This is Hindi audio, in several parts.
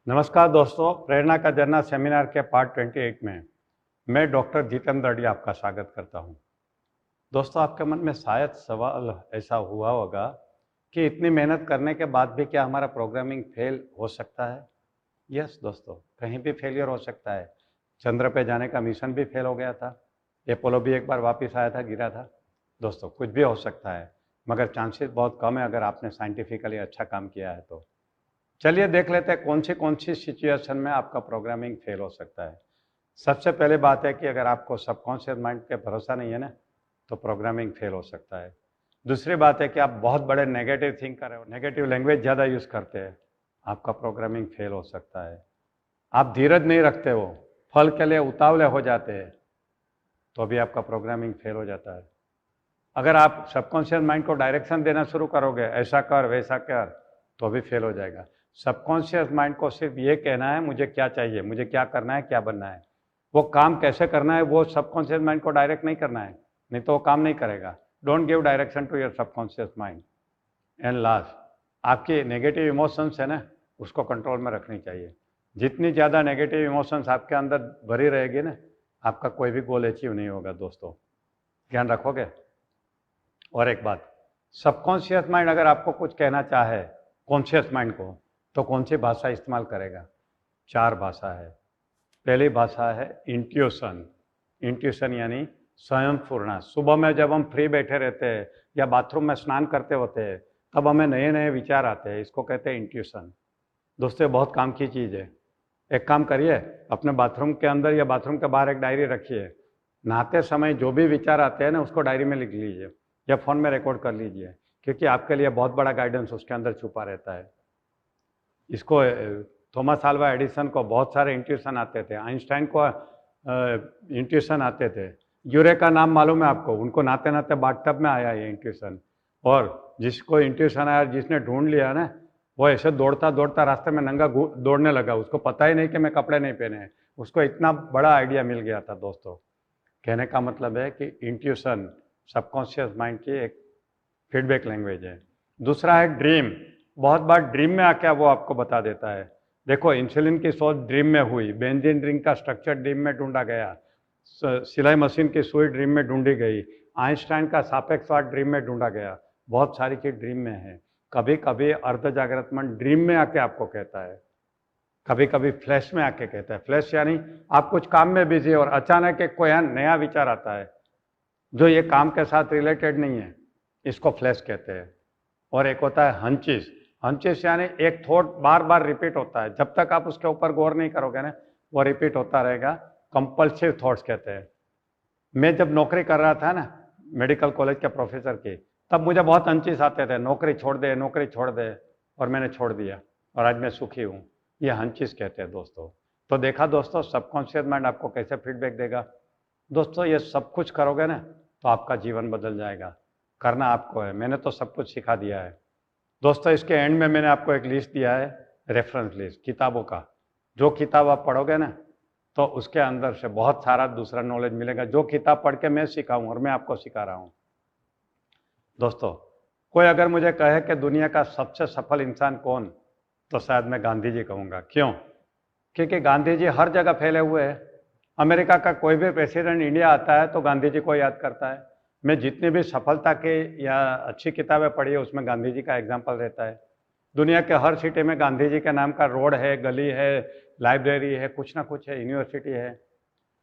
नमस्कार दोस्तों, प्रेरणा का झरना सेमिनार के पार्ट 28 में मैं डॉक्टर जितेंद्र रेड्डी आपका स्वागत करता हूं। दोस्तों, आपके मन में शायद सवाल ऐसा हुआ होगा कि इतनी मेहनत करने के बाद भी क्या हमारा प्रोग्रामिंग फेल हो सकता है? यस दोस्तों, कहीं भी फेलियर हो सकता है। चंद्र पे जाने का मिशन भी फेल हो गया था, अपोलो भी एक बार वापस आया था, गिरा था। दोस्तों, कुछ भी हो सकता है, मगर चांसेस बहुत कम है अगर आपने साइंटिफिकली अच्छा काम किया है तो। चलिए देख लेते हैं कौन सी सिचुएशन में आपका प्रोग्रामिंग फेल हो सकता है। सबसे पहले बात है कि अगर आपको सबकॉन्शियस माइंड पे भरोसा नहीं है ना, तो प्रोग्रामिंग फेल हो सकता है। दूसरी बात है कि आप बहुत बड़े नेगेटिव थिंक कर रहे हो, नेगेटिव लैंग्वेज ज़्यादा यूज़ करते हैं, आपका प्रोग्रामिंग फेल हो सकता है। आप धीरज नहीं रखते हो, फल के लिए उतावले हो जाते हैं, तो भी आपका प्रोग्रामिंग फेल हो जाता है। अगर आप सबकॉन्शियस माइंड को डायरेक्शन देना शुरू करोगे, ऐसा कर वैसा कर, तो भी फेल हो जाएगा। सबकॉन्शियस माइंड को सिर्फ ये कहना है मुझे क्या चाहिए, मुझे क्या करना है, क्या बनना है, वो काम कैसे करना है, वो सबकॉन्शियस माइंड को डायरेक्ट नहीं करना है, नहीं तो वो काम नहीं करेगा। Don't give direction to your subconscious mind. And last, आपके नेगेटिव इमोशंस है ना, उसको कंट्रोल में रखनी चाहिए। जितनी ज़्यादा नेगेटिव इमोशंस आपके अंदर भरी रहेगी ना, आपका कोई भी गोल अचीव नहीं होगा दोस्तों। ध्यान रखोगे? और एक बात, सबकॉन्शियस माइंड अगर आपको कुछ कहना चाहे कॉन्शियस माइंड को, तो कौन सी भाषा इस्तेमाल करेगा? 4 भाषा है। पहली भाषा है इंट्यूशन। इंट्यूशन यानी स्वयं पूर्णा। सुबह में जब हम फ्री बैठे रहते हैं या बाथरूम में स्नान करते होते हैं, तब हमें नए नए विचार आते हैं, इसको कहते हैं इंट्यूशन। दोस्तों, ये बहुत काम की चीज़ है। एक काम करिए, अपने बाथरूम के अंदर या बाथरूम के बाहर एक डायरी रखिए। नहाते समय जो भी विचार आते हैं ना, उसको डायरी में लिख लीजिए या फ़ोन में रिकॉर्ड कर लीजिए, क्योंकि आपके लिए बहुत बड़ा गाइडेंस उसके अंदर छुपा रहता है। इसको थॉमस अल्वा एडिसन को बहुत सारे इंट्यूशन आते थे, आइंस्टाइन को इंट्यूशन आते थे। यूरेका नाम मालूम है आपको? उनको नाते नाते बाथटब में आया ये इंट्यूशन। और जिसको इंट्यूशन आया, जिसने ढूंढ लिया ना, वो ऐसे दौड़ता दौड़ता रास्ते में नंगा दौड़ने लगा। उसको पता ही नहीं कि मैं कपड़े नहीं पहने हैं, उसको इतना बड़ा आइडिया मिल गया था दोस्तों। कहने का मतलब है कि इंट्यूशन सबकॉन्शियस माइंड की एक फीडबैक लैंग्वेज है। दूसरा है ड्रीम। बहुत बार ड्रीम में आके वो आपको बता देता है। देखो, इंसुलिन की शोध ड्रीम में हुई, बेंजीन रिंग का स्ट्रक्चर ड्रीम में ढूंढा गया, सिलाई मशीन की सुई ड्रीम में ढूंढी गई, आइंस्टाइन का सापेक्षवाद ड्रीम में ढूंढा गया। बहुत सारी चीज ड्रीम में है। कभी कभी अर्ध जागृत मन ड्रीम में आके आपको कहता है, कभी कभी फ्लैश में आके कहता है। फ्लैश यानी आप कुछ काम में बिजी और अचानक एक कोई नया विचार आता है जो ये काम के साथ रिलेटेड नहीं है, इसको फ्लैश कहते हैं। और एक होता है हंचिस। हंचिस यानी एक थॉट बार बार रिपीट होता है, जब तक आप उसके ऊपर गौर नहीं करोगे ना, वो रिपीट होता रहेगा। कंपल्सिव थॉट्स कहते हैं। मैं जब नौकरी कर रहा था ना, मेडिकल कॉलेज के प्रोफेसर की, तब मुझे बहुत हंचिस आते थे, नौकरी छोड़ दे, नौकरी छोड़ दे, और मैंने छोड़ दिया और आज मैं सुखी हूँ। ये हंचिस कहते हैं दोस्तों। तो देखा दोस्तों, सबकॉन्शियस माइंड आपको कैसे फीडबैक देगा। दोस्तों, ये सब कुछ करोगे ना, तो आपका जीवन बदल जाएगा। करना आपको है, मैंने तो सब कुछ सिखा दिया है दोस्तों। इसके एंड में मैंने आपको एक लिस्ट दिया है, रेफरेंस लिस्ट किताबों का। जो किताब आप पढ़ोगे ना, तो उसके अंदर से बहुत सारा दूसरा नॉलेज मिलेगा, जो किताब पढ़ के मैं सीखा हूँ और मैं आपको सिखा रहा हूँ। दोस्तों, कोई अगर मुझे कहे कि दुनिया का सबसे सफल इंसान कौन, तो शायद मैं गांधी जी कहूँगा। क्यों? क्योंकि गांधी जी हर जगह फैले हुए हैं। अमेरिका का कोई भी प्रेसिडेंट इंडिया आता है तो गांधी जी को याद करता है। मैं जितनी भी सफलता के या अच्छी किताबें पढ़ी है, उसमें गांधी जी का एग्जाम्पल रहता है। दुनिया के हर सिटी में गांधी जी के नाम का रोड है, गली है, लाइब्रेरी है, कुछ ना कुछ है, यूनिवर्सिटी है।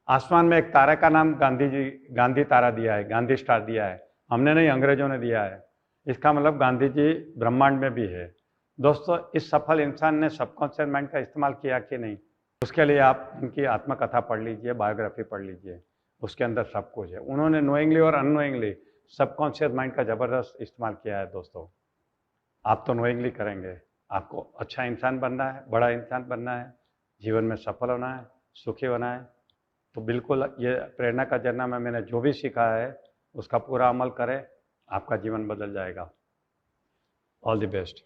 आसमान में एक तारे का नाम गांधी जी, गांधी तारा दिया है, गांधी स्टार दिया है। हमने नहीं, अंग्रेजों ने दिया है। इसका मतलब गांधी जी ब्रह्मांड में भी है। दोस्तों, इस सफल इंसान ने सबकॉन्शियस माइंड का इस्तेमाल किया कि नहीं, उसके लिए आप उनकी आत्मकथा पढ़ लीजिए, बायोग्राफी पढ़ लीजिए। उसके अंदर सब कुछ है। उन्होंने नोइंगली और अननोइंगली सबकॉन्शियस माइंड का ज़बरदस्त इस्तेमाल किया है दोस्तों। आप तो नोइंगली करेंगे। आपको अच्छा इंसान बनना है, बड़ा इंसान बनना है, जीवन में सफल होना है, सुखी होना है, तो बिल्कुल ये प्रेरणा का झरना में मैंने जो भी सीखा है उसका पूरा अमल करें, आपका जीवन बदल जाएगा। All the best.